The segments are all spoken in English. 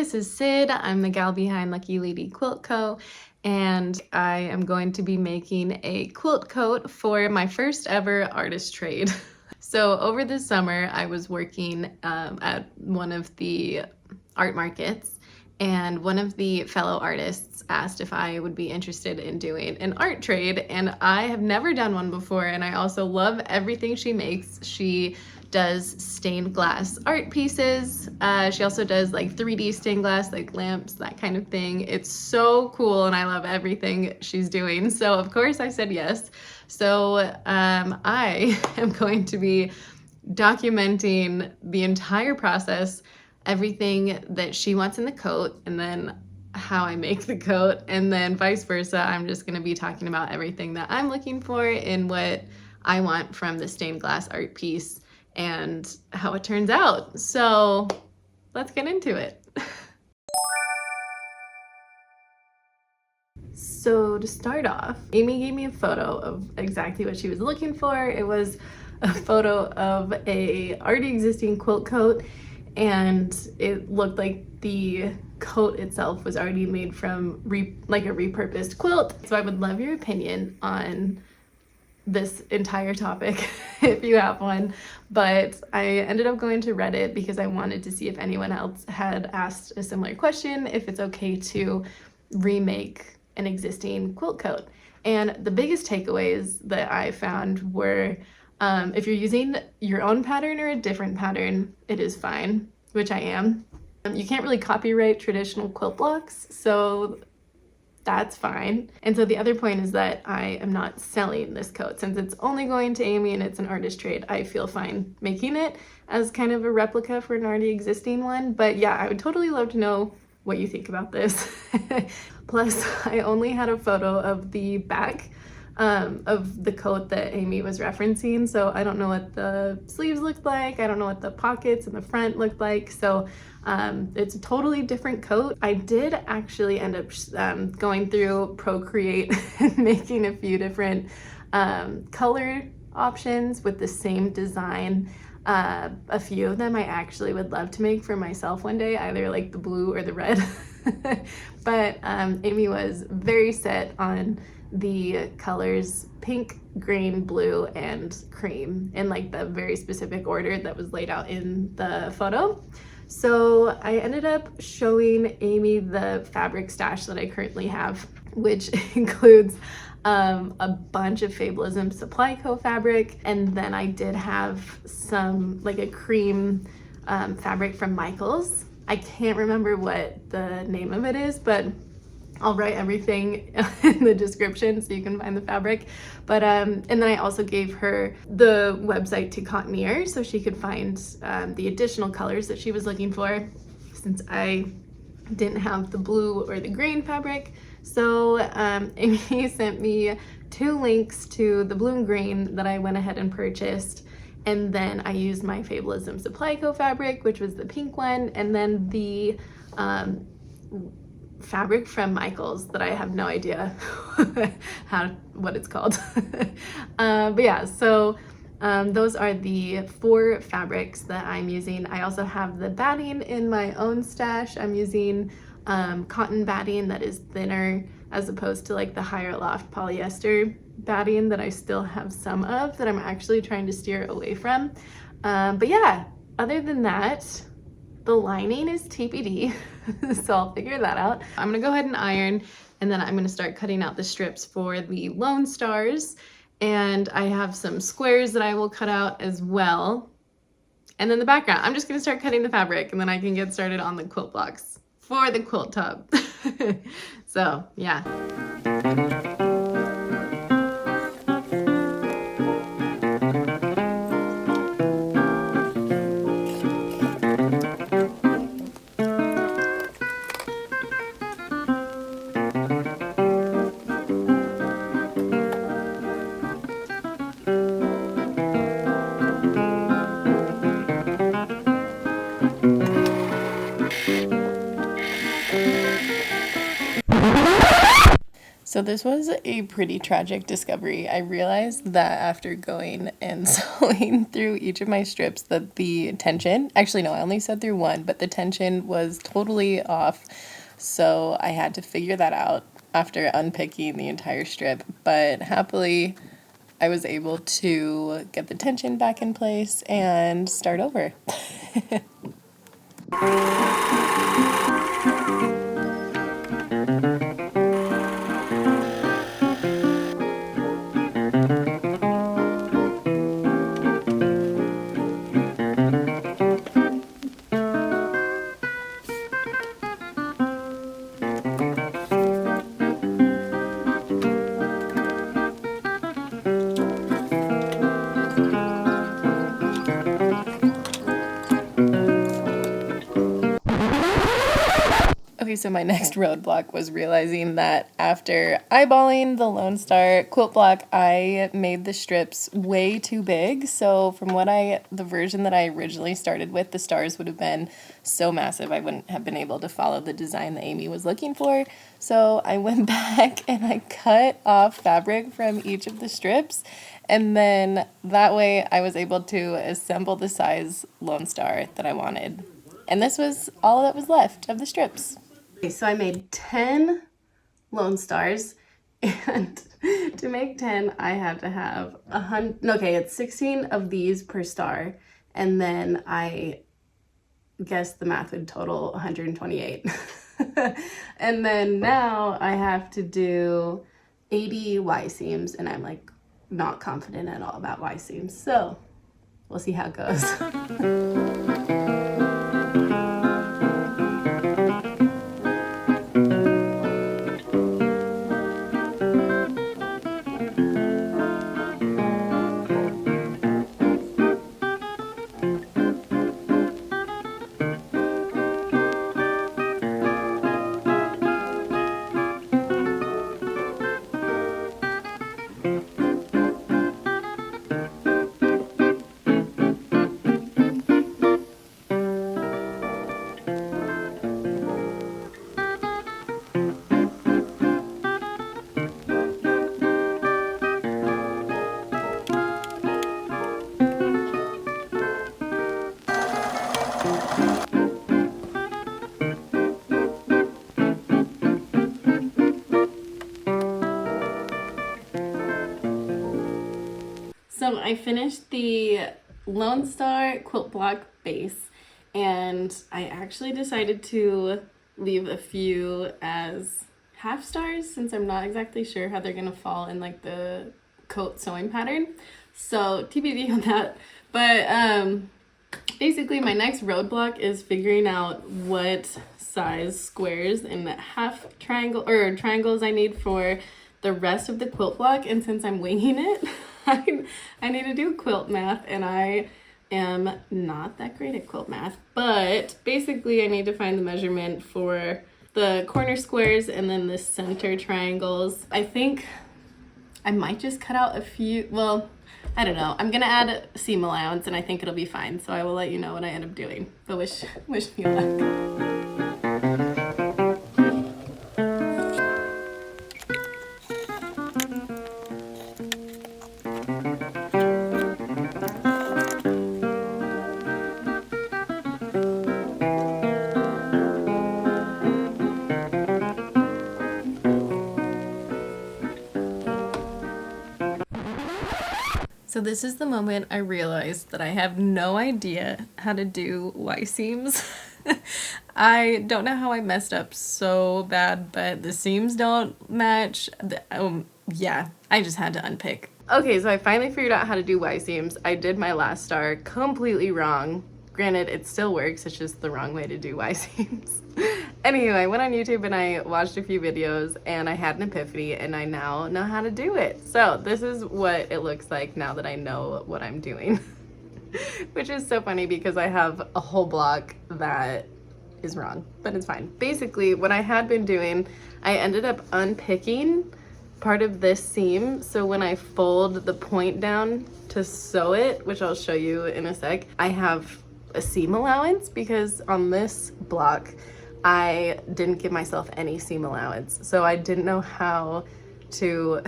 this is Sid. I'm the gal behind Lucky Lady Quilt Co. And I am going to be making a quilt coat for my first ever artist trade. So over the summer, I was working at one of the art markets, and one of the fellow artists asked if I would be interested in doing an art trade, and I have never done one before, and I also love everything she makes. She does stained glass art pieces. She also does like 3D stained glass, like lamps, that kind of thing. It's so cool, and I love everything she's doing. So of course I said yes. So I am going to be documenting the entire process, everything that she wants in the coat, and then how I make the coat, and then vice versa. I'm just going to be talking about everything that I'm looking for and what I want from the stained glass art piece and how it turns out. So let's get into it. So to start off, Amy gave me a photo of exactly what she was looking for. It was a photo of a already existing quilt coat, and it looked like the coat itself was already made from like a repurposed quilt. So I would love your opinion on this entire topic if you have one, but I ended up going to Reddit because I wanted to see if anyone else had asked a similar question, if it's okay to remake an existing quilt coat. And the biggest takeaways that I found were if you're using your own pattern or a different pattern, it is fine, which I am. You can't really copyright traditional quilt blocks, so that's fine. And so the other point is that I am not selling this coat. Since it's only going to Amy and it's an artist trade, I feel fine making it as kind of a replica for an already existing one. But yeah, I would totally love to know what you think about this. Plus, I only had a photo of the back of the coat that Amy was referencing, so I don't know what the sleeves looked like. I don't know what the pockets in the front looked like. So it's a totally different coat. I did actually end up going through Procreate and making a few different color options with the same design. A few of them I actually would love to make for myself one day, either like the blue or the red. But Amy was very set on the colors pink, green, blue, and cream in like the very specific order that was laid out in the photo. So I ended up showing Amy the fabric stash that I currently have, which includes a bunch of Fabulism Supply Co fabric, and then I did have some like a cream fabric from Michaels. I can't remember what the name of it is, but I'll write everything in the description so you can find the fabric. But and then I also gave her the website to Cottonier so she could find the additional colors that she was looking for, since I didn't have the blue or the green fabric. So Amy sent me 2 links to the blue and green that I went ahead and purchased. And then I used my Fabulism Supply Co fabric, which was the pink one, and then the fabric from Michaels that I have no idea what it's called. But yeah, so those are the 4 fabrics that I'm using. I also have the batting in my own stash. I'm using cotton batting that is thinner as opposed to like the higher loft polyester batting that I still have some of that I'm actually trying to steer away from. But yeah, other than that, the lining is TBD, so I'll figure that out. I'm gonna go ahead and iron, and then I'm gonna start cutting out the strips for the Lone Stars, and I have some squares that I will cut out as well. And then the background, I'm just gonna start cutting the fabric, and then I can get started on the quilt blocks for the quilt tub. So yeah. So this was a pretty tragic discovery. I realized that after going and sewing through each of my strips that the tension, actually no, I only sewed through one, but the tension was totally off. So I had to figure that out after unpicking the entire strip. But happily, I was able to get the tension back in place and start over. Okay, so my next roadblock was realizing that after eyeballing the Lone Star quilt block, I made the strips way too big. So from the version that I originally started with, the stars would have been so massive I wouldn't have been able to follow the design that Amy was looking for. So I went back and I cut off fabric from each of the strips. And then that way I was able to assemble the size Lone Star that I wanted. And this was all that was left of the strips. Okay, so I made 10 Lone Stars, and to make 10, I had to have it's 16 of these per star, and then I guess the math would total 128. And then now I have to do 80 Y seams, and I'm like not confident at all about Y seams, so we'll see how it goes. So I finished the Lone Star quilt block base, and I actually decided to leave a few as half stars since I'm not exactly sure how they're gonna fall in like the coat sewing pattern. So TBD on that. But basically my next roadblock is figuring out what size squares and half triangle or triangles I need for the rest of the quilt block. And since I'm winging it, I need to do quilt math, and I am not that great at quilt math. But basically I need to find the measurement for the corner squares and then the center triangles. I think I might just cut out a few, well, I don't know. I'm gonna add seam allowance and I think it'll be fine. So I will let you know what I end up doing. But wish me luck. So this is the moment I realized that I have no idea how to do Y seams. I don't know how I messed up so bad, but the seams don't match. Yeah, I just had to unpick. Okay, so I finally figured out how to do Y seams. I did my last star completely wrong. Granted, it still works, it's just the wrong way to do Y seams. Anyway, I went on YouTube and I watched a few videos and I had an epiphany and I now know how to do it. So this is what it looks like now that I know what I'm doing. Which is so funny because I have a whole block that is wrong, but it's fine. Basically, what I had been doing, I ended up unpicking part of this seam. So when I fold the point down to sew it, which I'll show you in a sec, I have a seam allowance because on this block, I didn't give myself any seam allowance. So I didn't know how to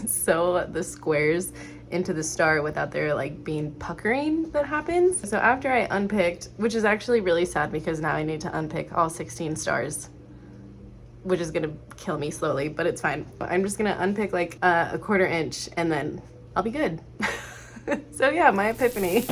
sew the squares into the star without there like being puckering that happens. So after I unpicked, which is actually really sad because now I need to unpick all 16 stars, which is gonna kill me slowly, but it's fine. I'm just gonna unpick like a 1/4 inch and then I'll be good. So yeah, my epiphany.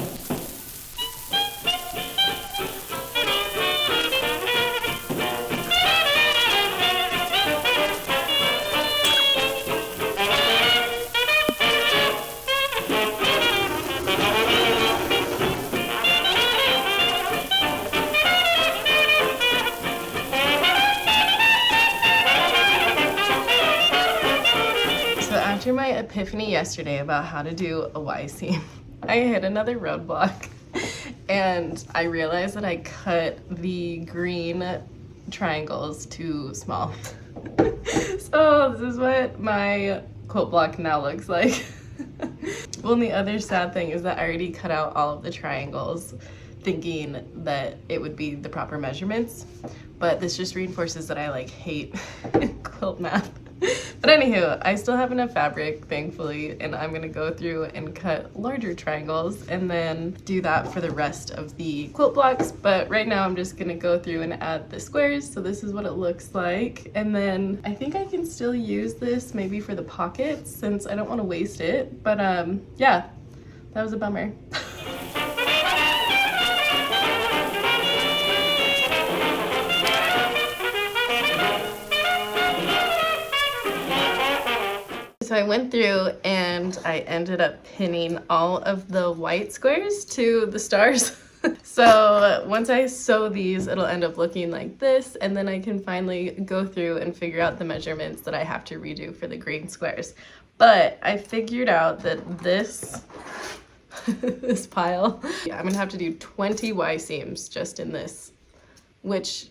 After my epiphany yesterday about how to do a Y seam, I hit another roadblock and I realized that I cut the green triangles too small. So this is what my quilt block now looks like. Well, and the other sad thing is that I already cut out all of the triangles thinking that it would be the proper measurements, but this just reinforces that I like hate quilt math. But anywho, I still have enough fabric, thankfully, and I'm gonna go through and cut larger triangles and then do that for the rest of the quilt blocks. But right now I'm just gonna go through and add the squares. So this is what it looks like. And then I think I can still use this maybe for the pockets since I don't wanna waste it. But yeah, that was a bummer. So I went through and I ended up pinning all of the white squares to the stars. So once I sew these, it'll end up looking like this, and then I can finally go through and figure out the measurements that I have to redo for the green squares. But I figured out that this this pile, I'm gonna have to do 20 Y seams just in this, which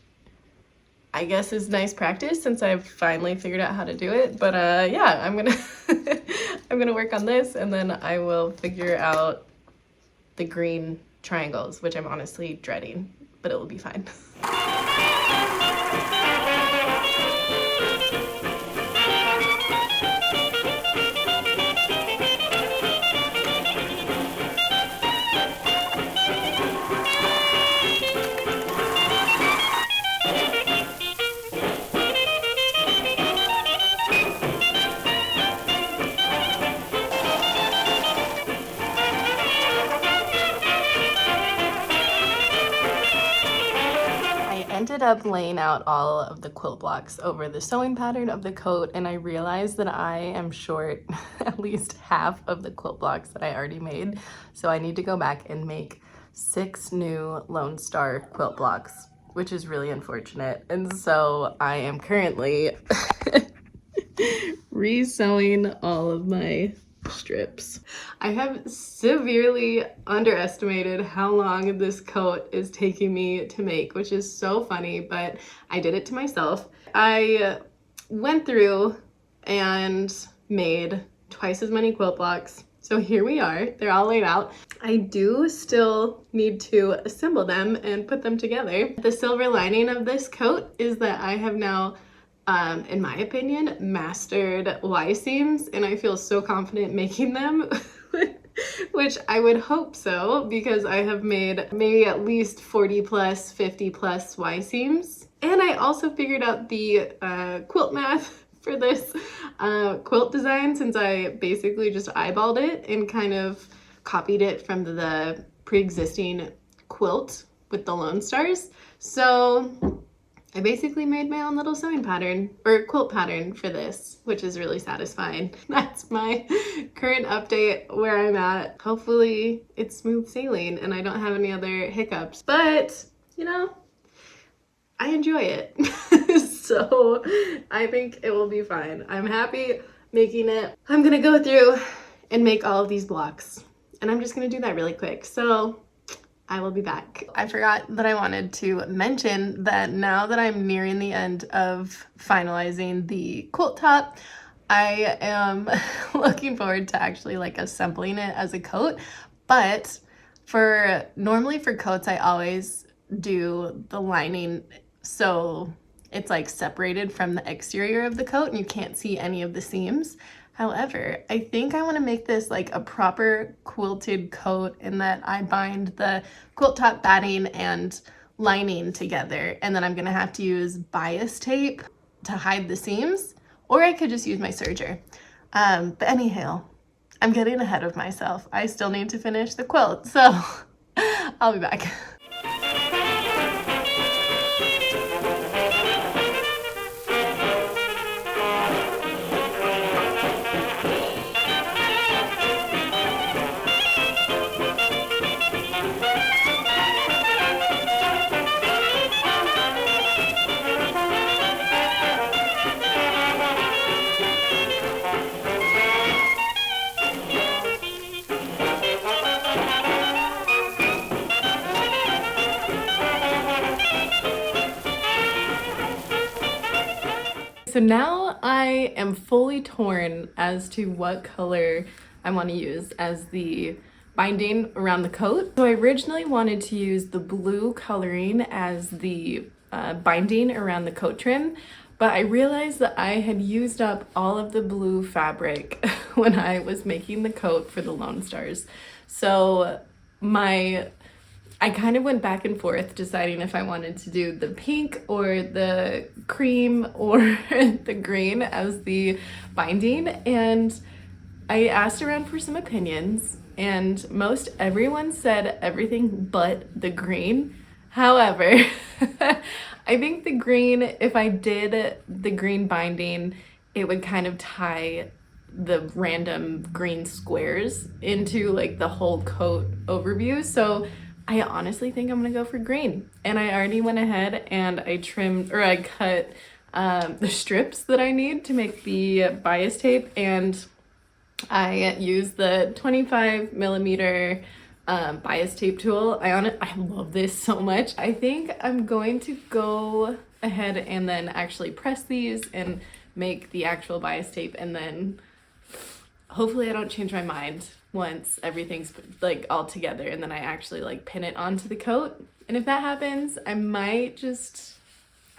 I guess is nice practice since I've finally figured out how to do it. But yeah, I'm gonna I'm gonna work on this and then I will figure out the green triangles, which I'm honestly dreading, but it will be fine. Ended up laying out all of the quilt blocks over the sewing pattern of the coat, and I realized that I am short at least half of the quilt blocks that I already made. So I need to go back and make 6 new Lone Star quilt blocks, which is really unfortunate. And so I am currently re-sewing all of my strips. I have severely underestimated how long this coat is taking me to make, which is so funny, but I did it to myself. I went through and made twice as many quilt blocks. So here we are, they're all laid out. I do still need to assemble them and put them together. The silver lining of this coat is that I have now in my opinion, mastered Y seams, and I feel so confident making them, which I would hope so, because I have made maybe at least 40 plus, 50 plus Y seams. And I also figured out the quilt math for this quilt design, since I basically just eyeballed it and kind of copied it from the pre-existing quilt with the Lone Stars. So I basically made my own little sewing pattern or quilt pattern for this, which is really satisfying. That's my current update where I'm at. Hopefully it's smooth sailing and I don't have any other hiccups, but you know, I enjoy it. So I think it will be fine. I'm happy making it. I'm gonna go through and make all of these blocks, and I'm just gonna do that really quick. So I will be back. I forgot that I wanted to mention that now that I'm nearing the end of finalizing the quilt top, I am looking forward to actually like assembling it as a coat. But normally for coats, I always do the lining so it's like separated from the exterior of the coat and you can't see any of the seams. However, I think I want to make this like a proper quilted coat in that I bind the quilt top batting and lining together, and then I'm gonna have to use bias tape to hide the seams, or I could just use my serger. But anyhow, I'm getting ahead of myself. I still need to finish the quilt, so I'll be back. So now I am fully torn as to what color I want to use as the binding around the coat. So I originally wanted to use the blue coloring as the binding around the coat trim, but I realized that I had used up all of the blue fabric when I was making the coat for the Lone Stars. So I kind of went back and forth deciding if I wanted to do the pink or the cream or the green as the binding, and I asked around for some opinions, and most everyone said everything but the green. However, I think the green, if I did the green binding, it would kind of tie the random green squares into like the whole coat overview. So I honestly think I'm gonna go for green. And I already went ahead and I cut the strips that I need to make the bias tape, and I used the 25 millimeter bias tape tool. I love this so much. I think I'm going to go ahead and then actually press these and make the actual bias tape, and then hopefully I don't change my mind once everything's like all together and then I actually like pin it onto the coat. And if that happens, I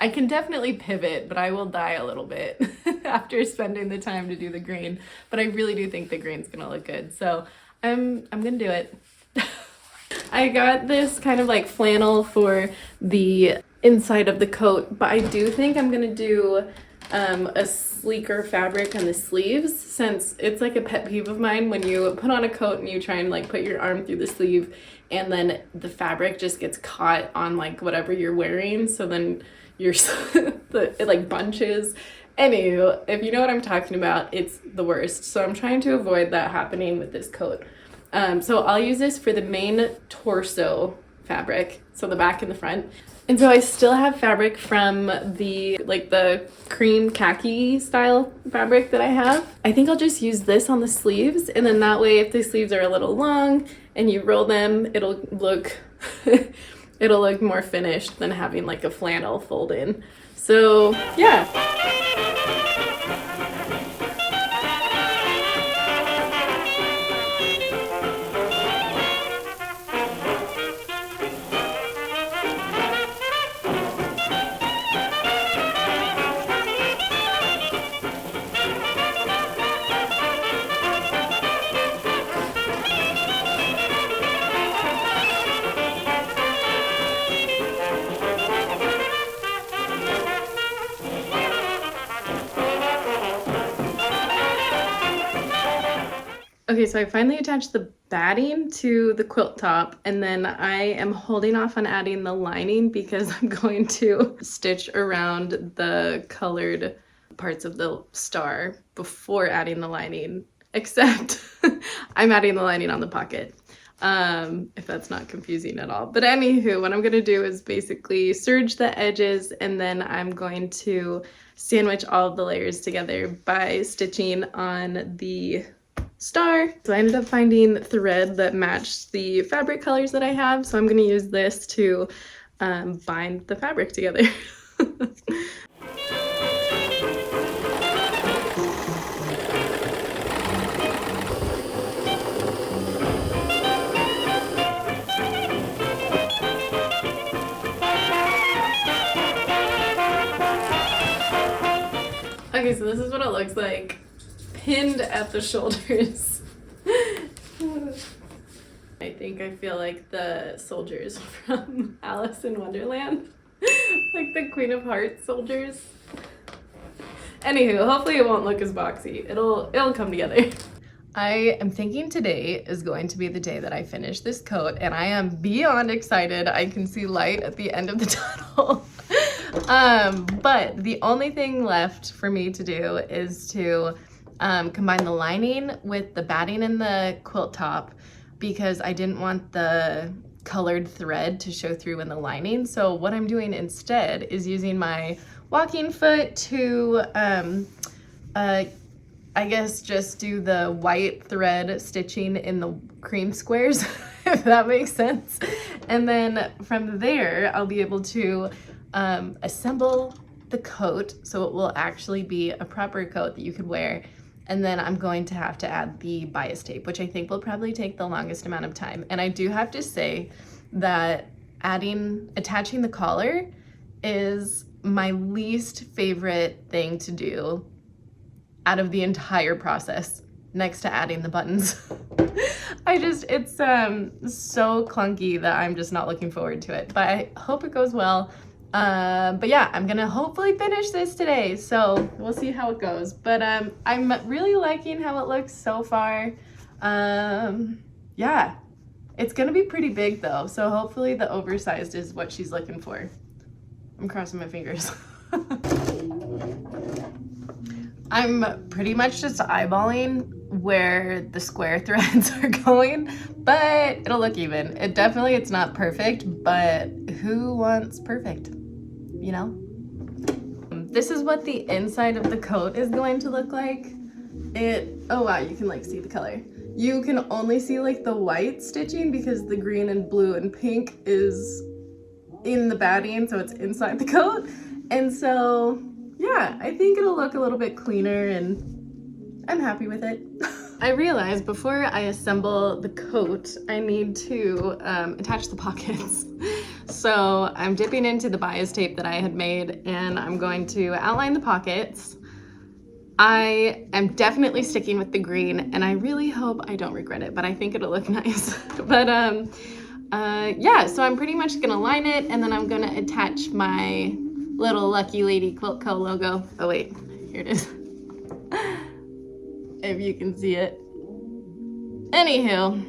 can definitely pivot, but I will die a little bit after spending the time to do the green. But I really do think the green's gonna look good. So I'm gonna do it. I got this kind of like flannel for the inside of the coat, but I do think I'm gonna do a sleeker fabric on the sleeves, since it's like a pet peeve of mine when you put on a coat and you try and like put your arm through the sleeve and then the fabric just gets caught on like whatever you're wearing, so then it like bunches. Anywho, if you know what I'm talking about, it's the worst. So I'm trying to avoid that happening with this coat. So I'll use this for the main torso fabric, so the back and the front. And so I still have fabric from the cream khaki style fabric that I have. I think I'll just use this on the sleeves, and then that way if the sleeves are a little long and you roll them, it'll look more finished than having like a flannel fold in. So yeah. Okay, so I finally attached the batting to the quilt top, and then I am holding off on adding the lining because I'm going to stitch around the colored parts of the star before adding the lining, except I'm adding the lining on the pocket, if that's not confusing at all. But anywho, what I'm going to do is basically serge the edges, and then I'm going to sandwich all of the layers together by stitching on the star. So I ended up finding thread that matched the fabric colors that I have, so I'm going to use this to bind the fabric together. Okay, so this is what it looks like pinned at the shoulders. I think I feel like the soldiers from Alice in Wonderland. Like the Queen of Hearts soldiers. Anywho, hopefully it won't look as boxy. It'll come together. I am thinking today is going to be the day that I finish this coat, and I am beyond excited. I can see light at the end of the tunnel. But the only thing left for me to do is to combine the lining with the batting in the quilt top, because I didn't want the colored thread to show through in the lining. So what I'm doing instead is using my walking foot to I guess just do the white thread stitching in the cream squares, if that makes sense. And then from there, I'll be able to assemble the coat so it will actually be a proper coat that you could wear. And then I'm going to have to add the bias tape, which I think will probably take the longest amount of time. And I do have to say that attaching the collar is my least favorite thing to do out of the entire process, next to adding the buttons. It's so clunky that I'm just not looking forward to it, but I hope it goes well. But yeah, I'm gonna hopefully finish this today, so we'll see how it goes. But I'm really liking how it looks so far. Yeah, it's gonna be pretty big though, so hopefully the oversized is what she's looking for. I'm crossing my fingers. I'm pretty much just eyeballing where the square threads are going, but it'll look even. It's not perfect, but who wants perfect, you know? This is what the inside of the coat is going to look like. Oh wow, you can like see the color. You can only see like the white stitching because the green and blue and pink is in the batting, so it's inside the coat. And so yeah, I think it'll look a little bit cleaner and I'm happy with it. I realized before I assemble the coat, I need to attach the pockets. So I'm dipping into the bias tape that I had made and I'm going to outline the pockets. I am definitely sticking with the green and I really hope I don't regret it, but I think it'll look nice. But yeah, so I'm pretty much gonna line it and then I'm gonna attach my little Lucky Lady Quilt Co logo. Oh wait, here it is. If you can see it. Anywho,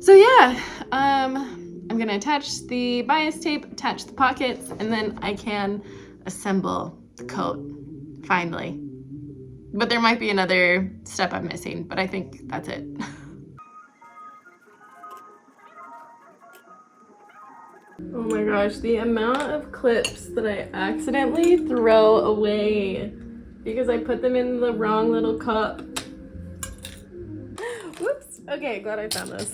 so yeah, I'm gonna attach the bias tape, attach the pockets, and then I can assemble the coat, finally. But there might be another step I'm missing, but I think that's it. Oh my gosh, the amount of clips that I accidentally throw away because I put them in the wrong little cup. Whoops. Okay, glad I found this.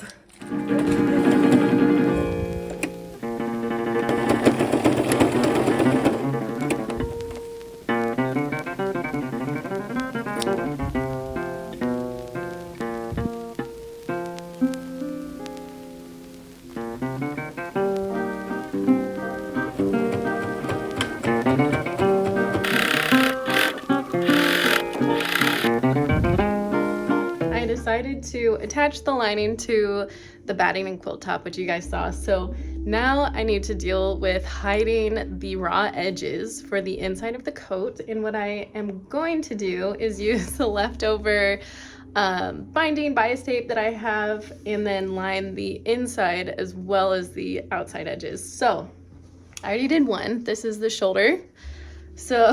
Decided to attach the lining to the batting and quilt top, which you guys saw. So now I need to deal with hiding the raw edges for the inside of the coat. And what I am going to do is use the leftover binding bias tape that I have and then line the inside as well as the outside edges. So I already did one. This is the shoulder. So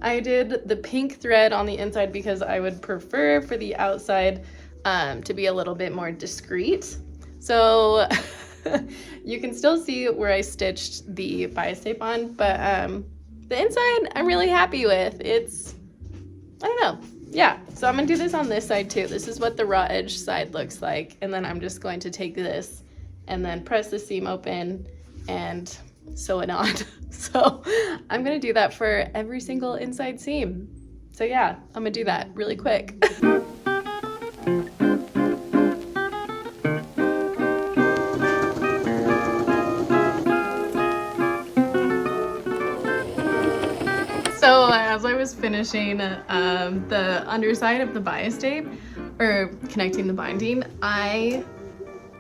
I did the pink thread on the inside because I would prefer for the outside to be a little bit more discreet. So you can still see where I stitched the bias tape on, but the inside I'm really happy with. It's, I don't know. Yeah, so I'm gonna do this on this side too. This is what the raw edge side looks like. And then I'm just going to take this and then press the seam open and sew it on. So I'm gonna do that for every single inside seam. So yeah, I'm gonna do that really quick. So as I was finishing the underside of the bias tape, or connecting the binding, I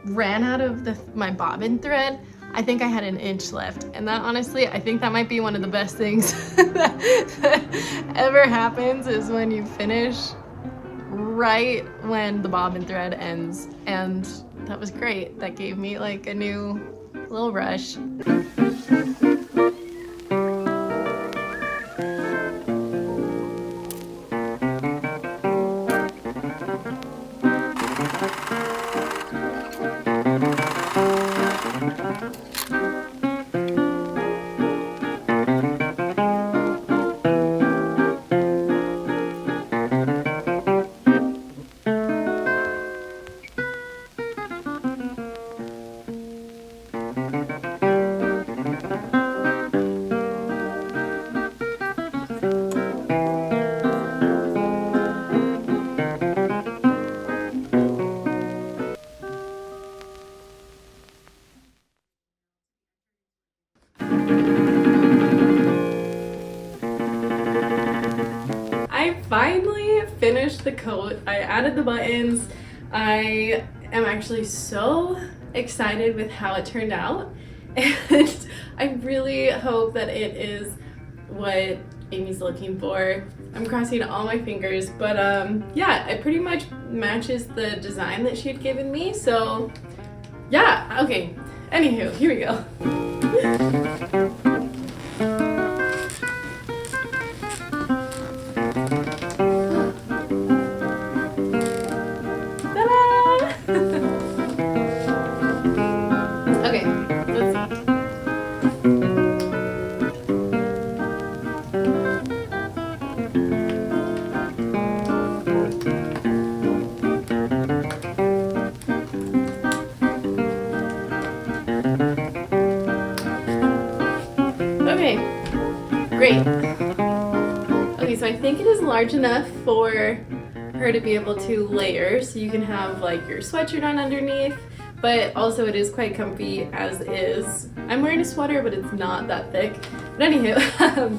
ran out of my bobbin thread. I think I had an inch left, and that honestly, I think that might be one of the best things that ever happens, is when you finish right when the bobbin thread ends, and that was great. That gave me like a new little rush. I finally finished the coat. I added the buttons. I am actually so excited with how it turned out, and I really hope that it is what Amy's looking for. I'm crossing all my fingers, but yeah, it pretty much matches the design that she had given me, so yeah, okay. Anywho, here we go. Okay, let's see. Okay, great. Okay, so I think it is large enough for her to be able to layer, so you can have like your sweatshirt on underneath, but also it is quite comfy as is. I'm wearing a sweater, but it's not that thick. But anywho,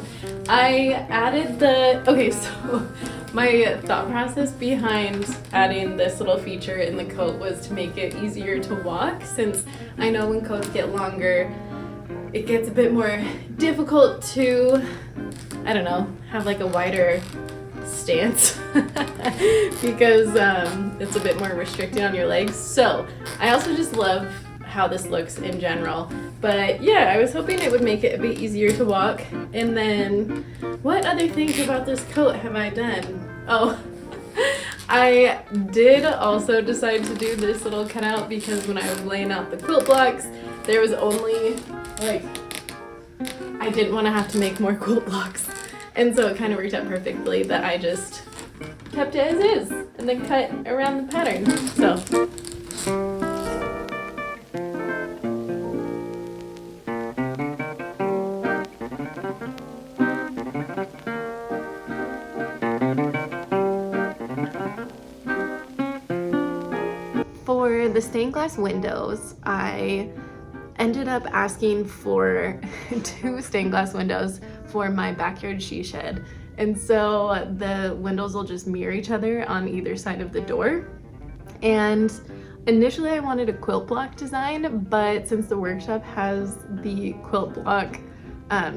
I added okay, so my thought process behind adding this little feature in the coat was to make it easier to walk, since I know when coats get longer, it gets a bit more difficult to, I don't know, have like a wider stance because it's a bit more restricted on your legs. So I also just love how this looks in general. But yeah, I was hoping it would make it a bit easier to walk. And then what other things about this coat have I done? Oh, I did also decide to do this little cutout because when I was laying out the quilt blocks, there was only like, I didn't want to have to make more quilt blocks. And so it kind of worked out perfectly that I just kept it as is and then cut around the pattern. So. For the stained glass windows, I ended up asking for 2 stained glass windows for my backyard she shed. And so the windows will just mirror each other on either side of the door. And initially I wanted a quilt block design, but since the workshop has the quilt block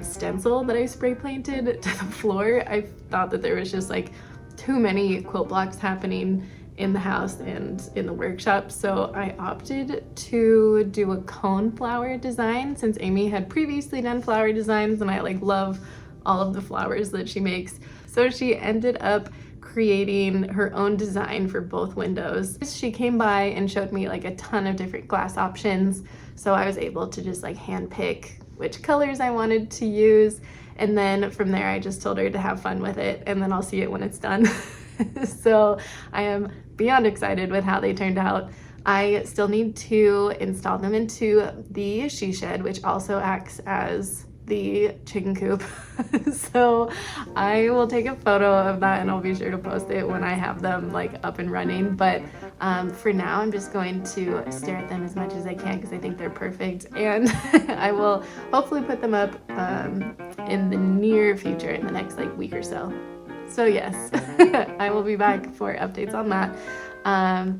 stencil that I spray painted to the floor, I thought that there was just like too many quilt blocks happening in the house and in the workshop, so I opted to do a cone flower design since Amy had previously done flower designs and I like love all of the flowers that she makes. So she ended up creating her own design for both windows. She came by and showed me like a ton of different glass options, so I was able to just like hand pick which colors I wanted to use, and then from there I just told her to have fun with it, and then I'll see it when it's done. So I am beyond excited with how they turned out. I still need to install them into the she shed, which also acts as the chicken coop. So I will take a photo of that and I'll be sure to post it when I have them like up and running. But for now, I'm just going to stare at them as much as I can because I think they're perfect, and I will hopefully put them up in the near future, in the next like week or so. So yes, I will be back for updates on that.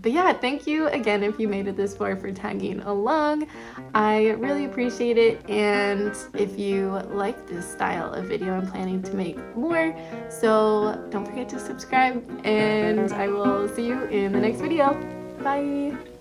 But yeah, thank you again if you made it this far for tagging along. I really appreciate it, and if you like this style of video, I'm planning to make more, so don't forget to subscribe, and I will see you in the next video. Bye!